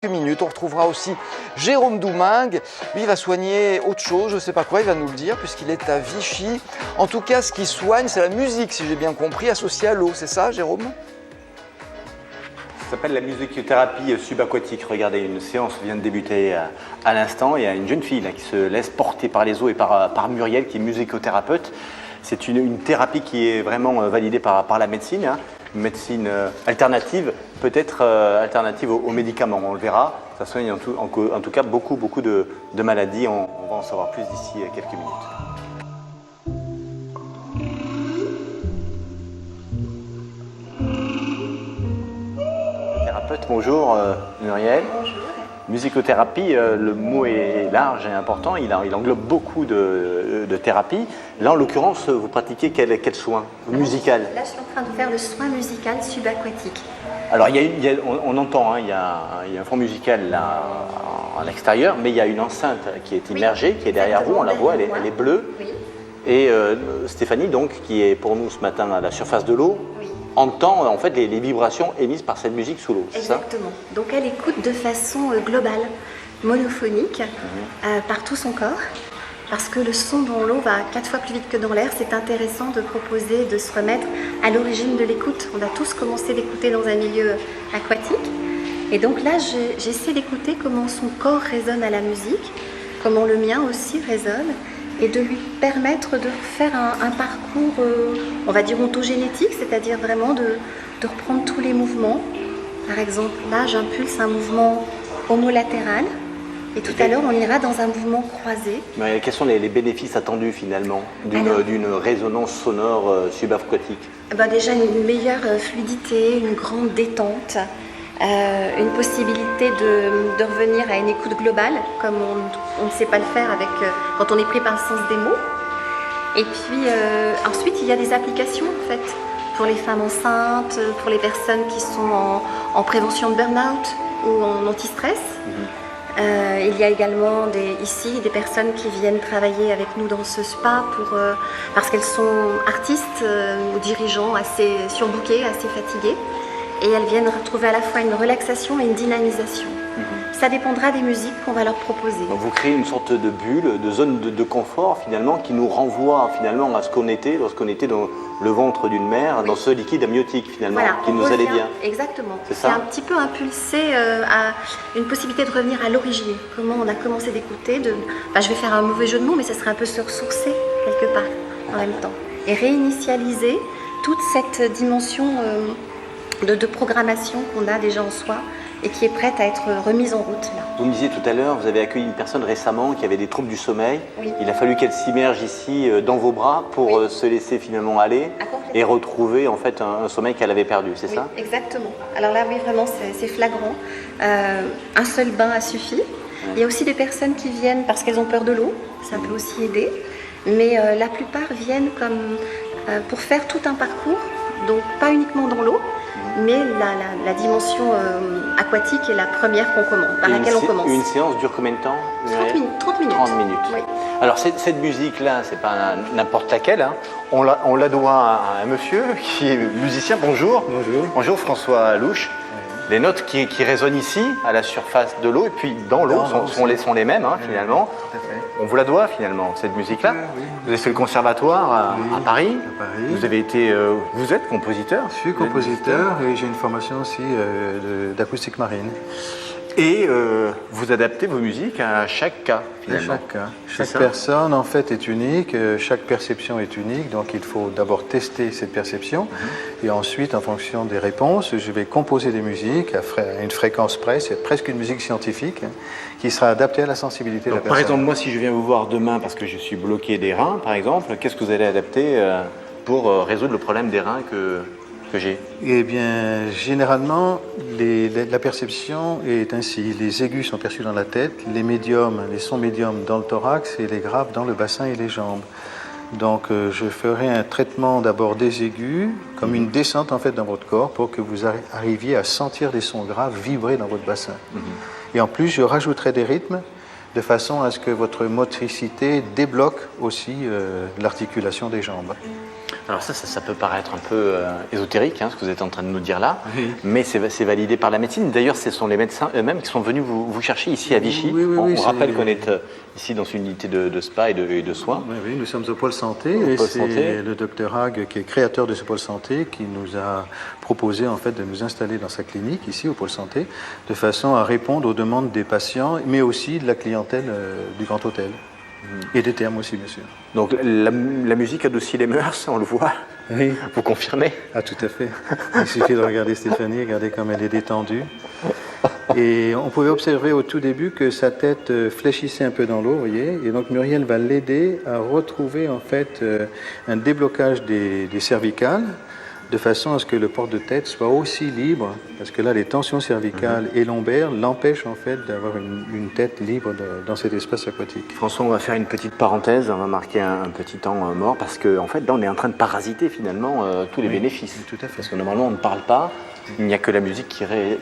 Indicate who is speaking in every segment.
Speaker 1: Minutes. On retrouvera aussi Jérôme Doumingue. Lui, il va soigner autre chose, je ne sais pas quoi, il va nous le dire, puisqu'il est à Vichy. En tout cas, ce qu'il soigne, c'est la musique, si j'ai bien compris, associée à l'eau. C'est ça, Jérôme?
Speaker 2: Ça s'appelle la musicothérapie subaquatique. Regardez, une séance vient de débuter à l'instant. Il y a une jeune fille là, qui se laisse porter par les eaux et par Muriel, qui est musicothérapeute. C'est une thérapie qui est vraiment validée par la médecine. Une médecine alternative, peut-être alternative aux médicaments, on le verra. Ça soigne en tout cas beaucoup de maladies. On va en savoir plus d'ici quelques minutes. Thérapeute, bonjour Muriel.
Speaker 3: Bonjour.
Speaker 2: Musicothérapie, le mot est large et important, il englobe beaucoup de thérapies. Là, en l'occurrence, vous pratiquez quel soin musical?
Speaker 3: Là, je suis en train de faire le soin musical subaquatique.
Speaker 2: Alors, on entend, il y a un fond musical là, à l'extérieur, mais il y a une enceinte qui est immergée, qui est derrière vous, on la voit, elle est bleue.
Speaker 3: Oui.
Speaker 2: Et Stéphanie, donc, qui est pour nous ce matin à la surface de l'eau,
Speaker 3: Oui.
Speaker 2: entend en fait les vibrations émises par cette musique sous l'eau, c'est ça?
Speaker 3: Exactement. Donc elle écoute de façon globale, monophonique, par tout son corps. Parce que le son dans l'eau va 4 fois plus vite que dans l'air, c'est intéressant de proposer de se remettre à l'origine de l'écoute. On a tous commencé d'écouter dans un milieu aquatique. Et donc là, j'essaie d'écouter comment son corps résonne à la musique, comment le mien aussi résonne, et de lui permettre de faire un parcours, on va dire ontogénétique, c'est-à-dire vraiment de reprendre tous les mouvements. Par exemple, là, j'impulse un mouvement homolatéral, et tout à l'heure, on ira dans un mouvement croisé.
Speaker 2: Mais quels sont les bénéfices attendus finalement d'une résonance sonore subaquatique?
Speaker 3: Déjà une meilleure fluidité, une grande détente, une possibilité de revenir à une écoute globale, comme on ne sait pas le faire quand on est pris par le sens des mots. Et puis ensuite, il y a des applications en fait, pour les femmes enceintes, pour les personnes qui sont en prévention de burn-out ou en anti-stress. Il y a également ici des personnes qui viennent travailler avec nous dans ce spa parce qu'elles sont artistes ou dirigeants assez surbookés, assez fatigués. Et elles viennent retrouver à la fois une relaxation et une dynamisation. Ça dépendra des musiques qu'on va leur proposer.
Speaker 2: Donc vous créez une sorte de bulle, de zone de confort finalement, qui nous renvoie finalement à ce qu'on était lorsqu'on était dans le ventre d'une mère, dans ce liquide amniotique finalement,
Speaker 3: voilà,
Speaker 2: qui nous allait bien.
Speaker 3: Exactement.
Speaker 2: C'est ça.
Speaker 3: un petit peu impulsé à une possibilité de revenir à l'origine. Comment on a commencé d'écouter. Je vais faire un mauvais jeu de mots, mais ça serait un peu se ressourcer quelque part en même temps. Et réinitialiser toute cette dimension de programmation qu'on a déjà en soi et qui est prête à être remise en route là.
Speaker 2: Vous me disiez tout à l'heure, vous avez accueilli une personne récemment qui avait des troubles du sommeil.
Speaker 3: Oui.
Speaker 2: Il a fallu qu'elle s'immerge ici dans vos bras pour se laisser finalement aller et retrouver en fait un sommeil qu'elle avait perdu, c'est ça?
Speaker 3: Exactement. Alors là, oui, vraiment, c'est flagrant. Un seul bain a suffi. Il y a aussi des personnes qui viennent parce qu'elles ont peur de l'eau, ça peut aussi aider. Mais la plupart viennent pour faire tout un parcours, donc pas uniquement dans l'eau, mais la dimension aquatique est la première par laquelle on commence.
Speaker 2: Une séance dure combien de temps?
Speaker 3: 30 minutes.
Speaker 2: 30 minutes.
Speaker 3: Oui.
Speaker 2: Alors cette musique-là, c'est pas n'importe laquelle. On la doit à un monsieur qui est musicien. Bonjour.
Speaker 4: Bonjour.
Speaker 2: Bonjour François Louche. Les notes qui résonnent ici, à la surface de l'eau, et puis dans l'eau, sont les mêmes finalement.
Speaker 4: Tout à fait.
Speaker 2: On vous la doit finalement, cette musique-là.
Speaker 4: Oui.
Speaker 2: Vous avez fait le conservatoire à Paris.
Speaker 4: À Paris.
Speaker 2: Vous êtes compositeur.
Speaker 4: Je suis compositeur et j'ai une formation aussi d'acoustique marine.
Speaker 2: Et vous adaptez vos musiques à chaque cas finalement.
Speaker 4: Chaque cas.
Speaker 2: C'est
Speaker 4: Chaque
Speaker 2: ça.
Speaker 4: personne en fait est unique, chaque perception est unique, donc il faut d'abord tester cette perception et ensuite en fonction des réponses, je vais composer des musiques à une fréquence près, c'est presque une musique scientifique qui sera adaptée à la sensibilité de la
Speaker 2: Donc, par
Speaker 4: personne.
Speaker 2: exemple, moi si je viens vous voir demain parce que je suis bloqué des reins par exemple, qu'est-ce que vous allez adapter pour résoudre le problème des reins que j'ai?
Speaker 4: Eh bien, généralement, la perception est ainsi. Les aigus sont perçus dans la tête, les sons médiums dans le thorax et les graves dans le bassin et les jambes. Donc, je ferai un traitement d'abord des aigus, comme une descente en fait dans votre corps, pour que vous arriviez à sentir des sons graves vibrer dans votre bassin. Et en plus, je rajouterai des rythmes de façon à ce que votre motricité débloque aussi l'articulation des jambes.
Speaker 2: Alors ça peut paraître un peu ésotérique, ce que vous êtes en train de nous dire là,
Speaker 4: Oui.
Speaker 2: mais c'est validé par la médecine. D'ailleurs, ce sont les médecins eux-mêmes qui sont venus vous chercher ici à Vichy.
Speaker 4: Oui,
Speaker 2: on
Speaker 4: c'est-
Speaker 2: rappelle qu'on est ici dans une unité de spa et de soins.
Speaker 4: Oui, nous sommes au pôle santé
Speaker 2: Au
Speaker 4: et
Speaker 2: pôle
Speaker 4: c'est
Speaker 2: santé.
Speaker 4: le docteur Hague, qui est créateur de ce pôle santé, qui nous a proposé en fait de nous installer dans sa clinique ici au pôle santé, de façon à répondre aux demandes des patients, mais aussi de la clientèle du Grand Hôtel et des termes aussi, bien sûr.
Speaker 2: Donc la musique adoucit les mœurs, on le voit.
Speaker 4: Oui.
Speaker 2: Vous confirmez?
Speaker 4: Ah, tout à fait. Il suffit de regarder Stéphanie, regardez comme elle est détendue. Et on pouvait observer au tout début que sa tête fléchissait un peu dans l'eau, vous voyez. Et donc Muriel va l'aider à retrouver en fait un déblocage des cervicales, de façon à ce que le port de tête soit aussi libre, parce que là les tensions cervicales et lombaires l'empêchent en fait d'avoir une tête libre dans cet espace aquatique.
Speaker 2: François, on va faire une petite parenthèse, on va marquer un petit temps mort, parce qu'en fait là on est en train de parasiter finalement tous les
Speaker 4: Oui,
Speaker 2: bénéfices.
Speaker 4: tout à fait.
Speaker 2: Parce que normalement on ne parle pas, il n'y a que la musique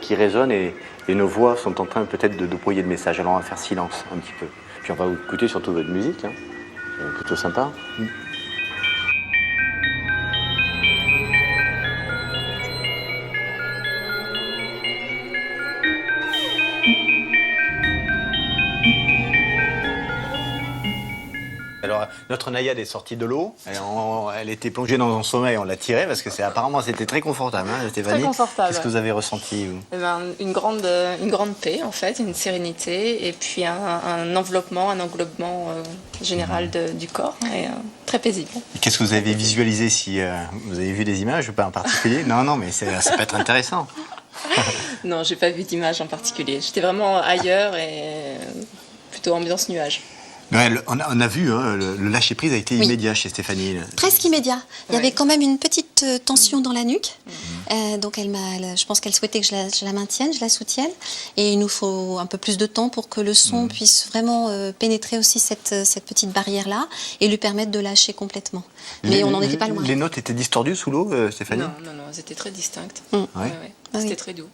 Speaker 2: qui résonne et nos voix sont en train peut-être de brouiller le message. Alors on va faire silence un petit peu. Puis on va écouter surtout votre musique, c'est plutôt sympa. Alors, notre naïade est sortie de l'eau, elle était plongée dans son sommeil, on l'a tirée parce que apparemment c'était très confortable, Stéphanie.
Speaker 5: Très confortable.
Speaker 2: Qu'est-ce que vous avez ressenti, vous?
Speaker 5: Eh ben, une grande paix, en fait, une sérénité, et puis un enveloppement, un englobement général du corps, et très paisible.
Speaker 2: Et qu'est-ce que vous avez visualisé si vous avez vu des images, pas en particulier? Non, mais ça peut être intéressant.
Speaker 5: Non, j'ai pas vu d'image en particulier. J'étais vraiment ailleurs et plutôt ambiance nuage.
Speaker 2: Ouais, on a vu, le lâcher-prise a été
Speaker 6: Oui.
Speaker 2: immédiat chez Stéphanie.
Speaker 6: Presque immédiat. Il y avait
Speaker 5: Ouais.
Speaker 6: quand même une petite tension dans la nuque. Donc je pense qu'elle souhaitait que je la maintienne, je la soutienne. Et il nous faut un peu plus de temps pour que le son puisse vraiment pénétrer aussi cette petite barrière-là et lui permettre de lâcher complètement. Mais on n'en était pas loin.
Speaker 2: Les notes étaient distordues sous l'eau, Stéphanie?
Speaker 5: Non, elles étaient très distinctes.
Speaker 6: Mm.
Speaker 5: Ouais.
Speaker 6: Ah
Speaker 5: C'était
Speaker 6: oui.
Speaker 5: très doux.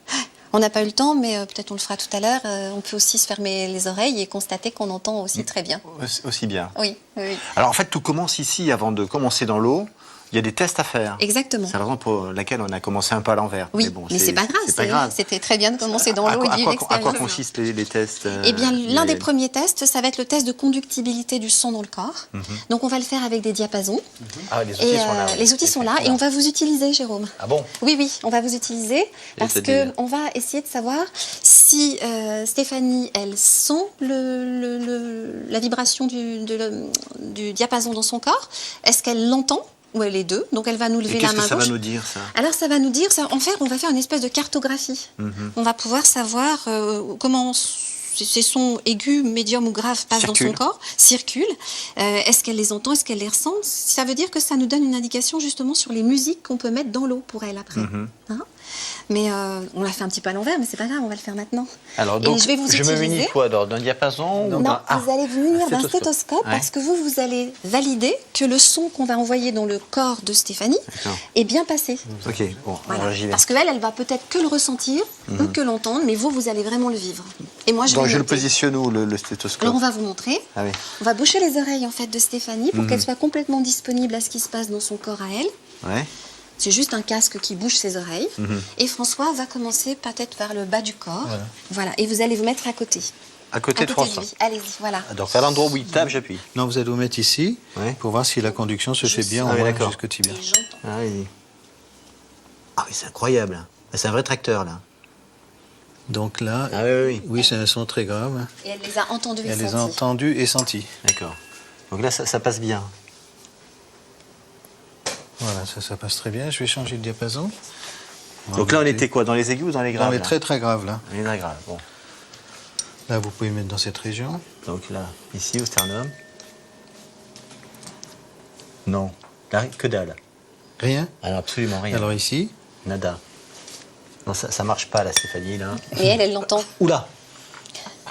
Speaker 6: On n'a pas eu le temps, mais peut-être on le fera tout à l'heure. On peut aussi se fermer les oreilles et constater qu'on entend aussi très bien.
Speaker 2: Aussi bien.
Speaker 6: Oui, oui, oui.
Speaker 2: Alors en fait, tout commence ici. Avant de commencer dans l'eau, il y a des tests à faire.
Speaker 6: Exactement.
Speaker 2: C'est la raison pour laquelle on a commencé un peu à l'envers.
Speaker 6: Oui,
Speaker 2: bon,
Speaker 6: mais c'est pas grave.
Speaker 2: C'est pas grave.
Speaker 6: C'était très bien de commencer dans
Speaker 2: À
Speaker 6: l'eau et
Speaker 2: quoi-
Speaker 6: de vivre
Speaker 2: à quoi
Speaker 6: l'expérience.
Speaker 2: consistent les tests
Speaker 6: Eh bien, l'un des
Speaker 2: Muriel?
Speaker 6: premiers tests, ça va être le test de conductibilité du son dans le corps. Donc, on va le faire avec des diapasons.
Speaker 2: Ah, les outils
Speaker 6: Et
Speaker 2: sont là. oui.
Speaker 6: les outils sont là et on va vous utiliser, Jérôme.
Speaker 2: Ah bon?
Speaker 6: Oui, oui, on va vous utiliser parce
Speaker 2: c'est-à-dire
Speaker 6: qu'on va essayer de savoir si Stéphanie, elle sent la vibration du diapason dans son corps. Est-ce qu'elle l'entend ou elle est deux? Donc, elle va nous
Speaker 2: Et
Speaker 6: lever la
Speaker 2: qu'est-ce
Speaker 6: main
Speaker 2: que ça
Speaker 6: gauche.
Speaker 2: va nous dire, ça?
Speaker 6: Alors, ça va nous dire, on va faire une espèce de cartographie. On va pouvoir savoir comment ces sons aigus, médiums ou graves passent dans son
Speaker 2: Circulent.
Speaker 6: corps, circulent. Est-ce qu'elle les entend? Est-ce qu'elle les ressent? Ça veut dire que ça nous donne une indication justement sur les musiques qu'on peut mettre dans l'eau pour elle après. Hein? Mais on l'a fait un petit peu à l'envers, mais c'est pas grave, on va le faire maintenant.
Speaker 2: Alors,
Speaker 6: Et
Speaker 2: donc,
Speaker 6: je vais vous
Speaker 2: me
Speaker 6: utiliser.
Speaker 2: munis quoi? D'un diapason?
Speaker 6: Non,
Speaker 2: ou d'un-
Speaker 6: vous allez vous munir d'un
Speaker 2: stéthoscope.
Speaker 6: stéthoscope
Speaker 2: Ouais.
Speaker 6: parce que vous allez valider que le son qu'on va envoyer dans le corps de Stéphanie
Speaker 2: D'accord.
Speaker 6: est bien passé.
Speaker 2: Ok, bon,
Speaker 6: Voilà.
Speaker 2: alors j'y vais.
Speaker 6: Parce qu'elle, elle va peut-être que le ressentir ou que l'entendre, mais vous allez vraiment le vivre. Et moi, je
Speaker 2: Donc
Speaker 6: vais
Speaker 2: je le
Speaker 6: noter.
Speaker 2: positionne où, le stéthoscope?
Speaker 6: Alors, on va vous montrer.
Speaker 2: Ah oui.
Speaker 6: On va boucher les oreilles en fait de Stéphanie pour qu'elle soit complètement disponible à ce qui se passe dans son corps à elle.
Speaker 2: Ouais.
Speaker 6: C'est juste un casque qui bouche ses oreilles. Et François va commencer peut-être par le bas du corps. Voilà. Et vous allez vous mettre à côté.
Speaker 2: À côté de François.
Speaker 6: lui. Allez-y, voilà.
Speaker 2: Ah, donc à l'endroit où il tape, j'appuie.
Speaker 4: Non, vous allez vous mettre ici
Speaker 2: Ouais.
Speaker 4: pour voir si la conduction se fait bien
Speaker 2: Ah
Speaker 4: au
Speaker 2: oui,
Speaker 4: moins
Speaker 2: d'accord.
Speaker 4: jusqu'au tibia.
Speaker 6: Et j'entends.
Speaker 2: Ah oui. Ah oui, c'est incroyable. C'est un vrai tracteur, là.
Speaker 4: Donc là,
Speaker 2: Ah oui.
Speaker 4: oui, c'est un son très grave.
Speaker 6: Et elle les a entendus et
Speaker 4: Elle les a
Speaker 6: sentis.
Speaker 4: entendus et sentis.
Speaker 2: D'accord. Donc là, ça passe bien.
Speaker 4: Voilà, ça passe très bien. Je vais changer de diapason.
Speaker 2: Donc là, on était quoi? Dans les aigus ou dans les graves?
Speaker 4: Dans les
Speaker 2: là
Speaker 4: très très graves là.
Speaker 2: Les très graves, bon.
Speaker 4: Là, vous pouvez mettre dans cette région.
Speaker 2: Donc là, ici, au sternum. Non. Là, que dalle.
Speaker 4: Rien.
Speaker 2: Alors, absolument rien.
Speaker 4: Alors ici,
Speaker 2: Nada. Non, ça marche pas, là, Stéphanie, là.
Speaker 6: Et elle l'entend.
Speaker 2: Oula.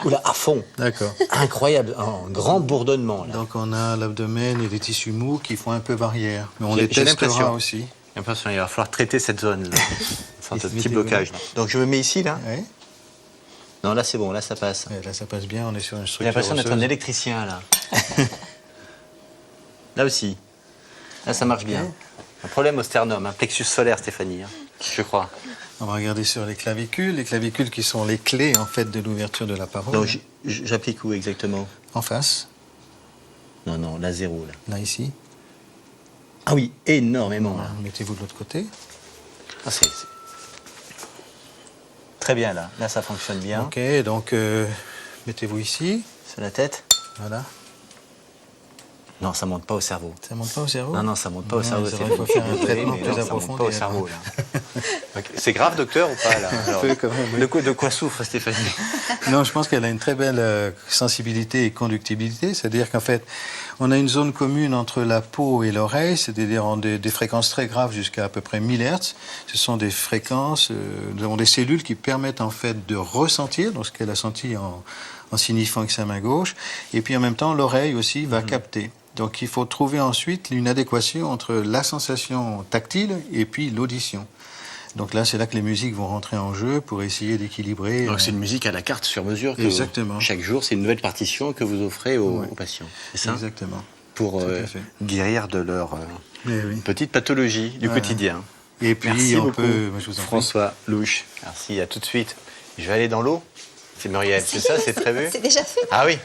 Speaker 2: Oula, à fond.
Speaker 4: d'accord.
Speaker 2: Incroyable. Un grand bourdonnement, là.
Speaker 4: Donc on a l'abdomen et les tissus mous qui font un peu barrière. Mais on
Speaker 2: J'ai-
Speaker 4: les
Speaker 2: j'ai
Speaker 4: testera
Speaker 2: l'impression.
Speaker 4: aussi.
Speaker 2: J'ai l'impression qu'il va falloir traiter cette zone-là. Une sorte de petit
Speaker 4: Mettez-vous
Speaker 2: blocage. Là. Donc je me mets ici, là.
Speaker 4: Ouais.
Speaker 2: Non, là, c'est bon, là, ça passe.
Speaker 4: Ouais, là, ça passe bien. On est sur une
Speaker 2: J'ai
Speaker 4: structure
Speaker 2: l'impression d'être un
Speaker 4: osseuse.
Speaker 2: électricien, là. Là aussi. Là, ça marche bien. Un problème au sternum, un plexus solaire, Stéphanie, hein, je crois.
Speaker 4: On va regarder sur les clavicules qui sont les clés en fait de l'ouverture de la parole.
Speaker 2: Donc j'applique où exactement?
Speaker 4: En face,
Speaker 2: Non, la 0 là.
Speaker 4: là ici.
Speaker 2: Ah oui, énormément là.
Speaker 4: Mettez-vous de l'autre côté.
Speaker 2: Ah, c'est très bien là. Là ça fonctionne bien.
Speaker 4: Ok, donc mettez-vous ici.
Speaker 2: Sur la tête?
Speaker 4: Voilà.
Speaker 2: Non, ça monte pas au cerveau.
Speaker 4: Ça monte pas au cerveau?
Speaker 2: Non, ça monte pas au cerveau.
Speaker 4: Il faut faire un traitement
Speaker 2: mais
Speaker 4: plus
Speaker 2: non, ça
Speaker 4: approfondi.
Speaker 2: monte pas au cerveau là. Ok. C'est grave, docteur, ou pas là? Alors,
Speaker 4: peu, quand même, oui.
Speaker 2: de quoi souffre Stéphanie?
Speaker 4: Non, je pense qu'elle a une très belle sensibilité et conductibilité. C'est-à-dire qu'en fait, on a une zone commune entre la peau et l'oreille, c'est-à-dire des fréquences très graves jusqu'à peu près 1000 Hz. Ce sont des fréquences, nous avons des cellules qui permettent en fait de ressentir, donc ce qu'elle a senti en signifiant avec sa main gauche. Et puis en même temps, l'oreille aussi va capter. Donc il faut trouver ensuite une adéquation entre la sensation tactile et puis l'audition. Donc là, c'est là que les musiques vont rentrer en jeu pour essayer d'équilibrer.
Speaker 2: Donc c'est une musique à la carte sur mesure.
Speaker 4: Exactement.
Speaker 2: Chaque jour, c'est une nouvelle partition que vous offrez aux patients. C'est ça?
Speaker 4: Exactement.
Speaker 2: Pour
Speaker 4: Tout à fait.
Speaker 2: guérir de leur
Speaker 4: Oui.
Speaker 2: petite pathologie du quotidien.
Speaker 4: Et puis
Speaker 2: Merci
Speaker 4: on
Speaker 2: beaucoup,
Speaker 4: peut, je vous en prie.
Speaker 2: François Louche. Merci, à tout de suite. Je vais aller dans l'eau. C'est Muriel, c'est ça, c'est prévu?
Speaker 6: C'est déjà fait.
Speaker 2: Ah oui.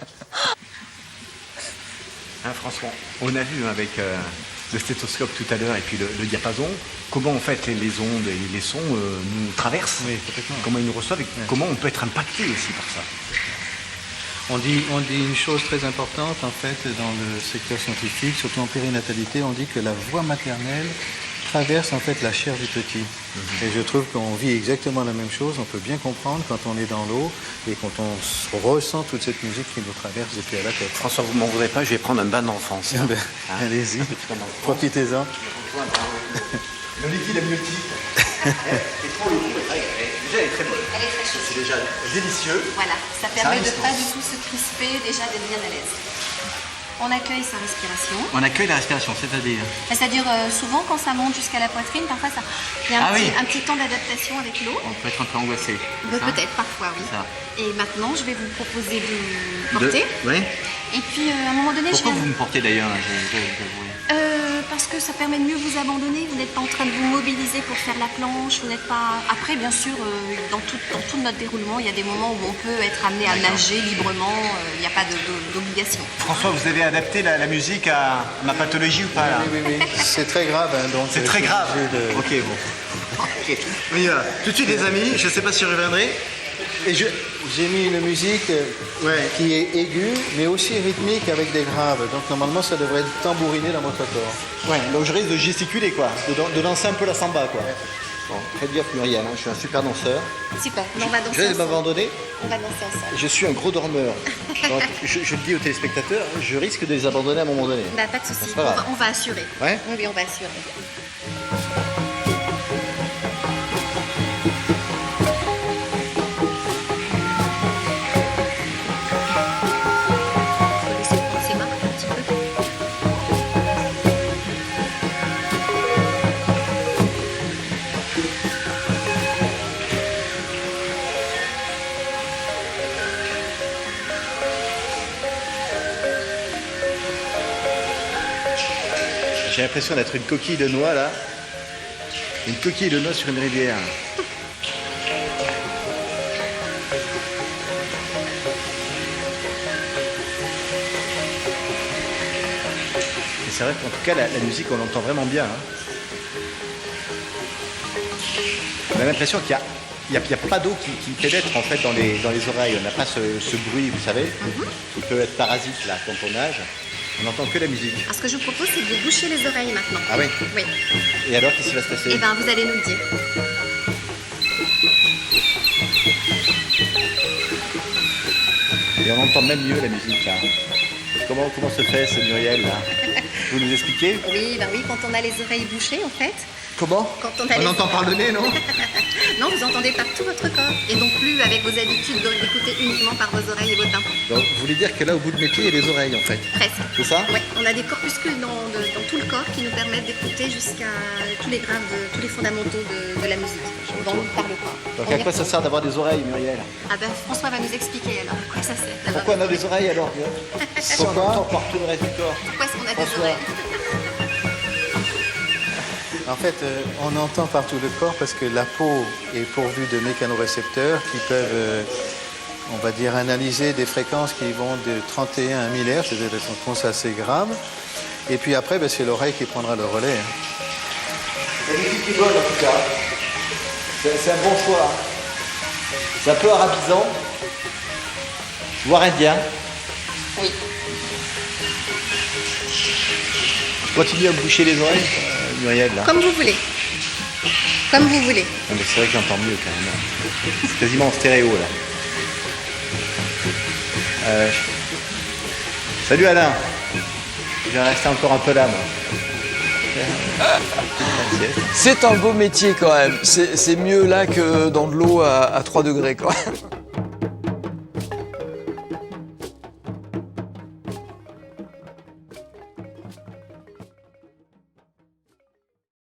Speaker 2: Hein, François, on a vu avec le stéthoscope tout à l'heure et puis le diapason, comment en fait les ondes et les sons nous traversent,
Speaker 4: Oui, complètement.
Speaker 2: comment ils nous reçoivent et comment on peut être impacté aussi par ça.
Speaker 4: On dit une chose très importante en fait dans le secteur scientifique, surtout en périnatalité, on dit que la voie maternelle traverse en fait la chair du petit. Et je trouve qu'on vit exactement la même chose. On peut bien comprendre quand on est dans l'eau et quand on ressent toute cette musique qui nous traverse depuis à la tête.
Speaker 2: François, vous m'en voudrez pas, je vais prendre un bain d'enfance.
Speaker 4: Allez-y, profitez-en.
Speaker 2: Le liquide amniotique est trop liquide. Déjà, elle est très bonne.
Speaker 3: Elle est très chaude.
Speaker 2: C'est déjà délicieux.
Speaker 3: Voilà, ça permet de
Speaker 2: résistance.
Speaker 3: pas du tout se crisper, déjà d'être bien à l'aise. On accueille sa respiration.
Speaker 2: On accueille la respiration, c'est-à-dire
Speaker 3: C'est-à-dire souvent quand ça monte jusqu'à la poitrine, parfois il y a un petit temps d'adaptation avec l'eau.
Speaker 2: on peut être un peu angoissé.
Speaker 3: Peut-être, parfois, oui.
Speaker 2: Ça.
Speaker 3: Et maintenant, je vais vous proposer de porter.
Speaker 2: Oui.
Speaker 3: Et puis, à un moment donné,
Speaker 2: Pourquoi
Speaker 3: je
Speaker 2: vous
Speaker 3: viens...
Speaker 2: me portez d'ailleurs là,
Speaker 3: Parce que ça permet de mieux vous abandonner. Vous n'êtes pas en train de vous mobiliser pour faire la planche. Vous n'êtes pas... Après, bien sûr, dans tout notre déroulement, il y a des moments où on peut être amené à nager librement. Il n'y a pas d'obligation.
Speaker 2: François, vous avez adapté la musique à ma pathologie ou pas là?
Speaker 4: Oui. C'est très grave. Hein, donc,
Speaker 2: C'est très grave. Ok, bon. Ok. On y va. Tout de suite, les amis, je ne sais pas si je reviendrai. Et
Speaker 4: J'ai mis une musique qui est aiguë, mais aussi rythmique avec des graves. Donc normalement, ça devrait être tambouriné dans votre corps.
Speaker 2: Ouais, donc je risque de gesticuler quoi, de lancer un peu la samba quoi. Bon, faites gaffe Muriel, hein, je suis un super danseur.
Speaker 3: Super, on va danser
Speaker 2: Je vais
Speaker 3: ensemble.
Speaker 2: m'abandonner.
Speaker 3: On va danser ensemble.
Speaker 2: Je suis un gros dormeur. Donc je le dis aux téléspectateurs, je risque de les abandonner à un moment donné.
Speaker 3: Bah, pas de souci,
Speaker 2: C'est pas grave.
Speaker 3: on va assurer.
Speaker 2: Ouais.
Speaker 3: Oui, on va assurer. Faut laisser prendre ses marques un petit peu.
Speaker 2: J'ai l'impression d'être une coquille de noix là. Une coquille de noix sur une rivière. Et c'est vrai qu'en tout cas la musique on l'entend vraiment bien. Hein. On a l'impression qu'il n'y a pas d'eau qui pénètre en fait dans les oreilles. On n'a pas ce bruit, vous savez, qui peut être parasite là quand on nage. On n'entend que la musique.
Speaker 3: Alors, ce que je vous propose, c'est de vous boucher les oreilles maintenant.
Speaker 2: Ah oui?
Speaker 3: Oui.
Speaker 2: Et alors qu'est-ce qui va se passer?
Speaker 3: Eh bien, vous allez nous le dire.
Speaker 2: Et on entend même mieux la musique là. Comment se fait ce Muriel là? Vous nous expliquez?
Speaker 3: Oui, quand on a les oreilles bouchées, en fait.
Speaker 2: Comment?
Speaker 3: Quand on a les-
Speaker 2: entend par le nez, non?
Speaker 3: Non, vous entendez par tout votre corps. Et donc plus avec vos habitudes d'écouter uniquement par vos oreilles et vos tympans.
Speaker 2: Donc vous voulez dire que là au bout de mes pieds il y a les oreilles en fait.
Speaker 3: Presque.
Speaker 2: C'est ça?
Speaker 3: Oui, on a des corpuscules dans tout le corps qui nous permettent d'écouter jusqu'à tous les graves, tous les fondamentaux de la musique. Par le corps.
Speaker 2: Donc
Speaker 3: On
Speaker 2: à
Speaker 3: y
Speaker 2: quoi ça
Speaker 3: retourne.
Speaker 2: sert d'avoir des oreilles Muriel?
Speaker 3: Ah ben François va nous expliquer alors à quoi ça sert. d'avoir
Speaker 2: Pourquoi on a
Speaker 3: des
Speaker 2: des oreilles alors? Si on entend par tout le reste du corps.
Speaker 3: Pourquoi est-ce qu'on a des
Speaker 2: François.
Speaker 3: oreilles?
Speaker 4: En fait, on entend partout le corps parce que la peau est pourvue de mécanorécepteurs qui peuvent, on va dire, analyser des fréquences qui vont de 31 à 1000 Hz, c'est-à-dire des fréquences assez graves. Et puis après, c'est l'oreille qui prendra le relais.
Speaker 1: Il y a des filles qui volent en tout cas. C'est un bon choix. C'est un peu arabisant, voire indien.
Speaker 5: Oui.
Speaker 2: Je continue à me boucher les oreilles, Muriel, là.
Speaker 3: Comme vous voulez. Comme vous voulez.
Speaker 2: Non, mais c'est vrai que j'entends mieux quand même. C'est quasiment en stéréo là. Salut Alain. Je vais rester encore un peu là, moi.
Speaker 1: C'est un beau métier quand même. C'est mieux là que dans de l'eau à 3 degrés, quoi.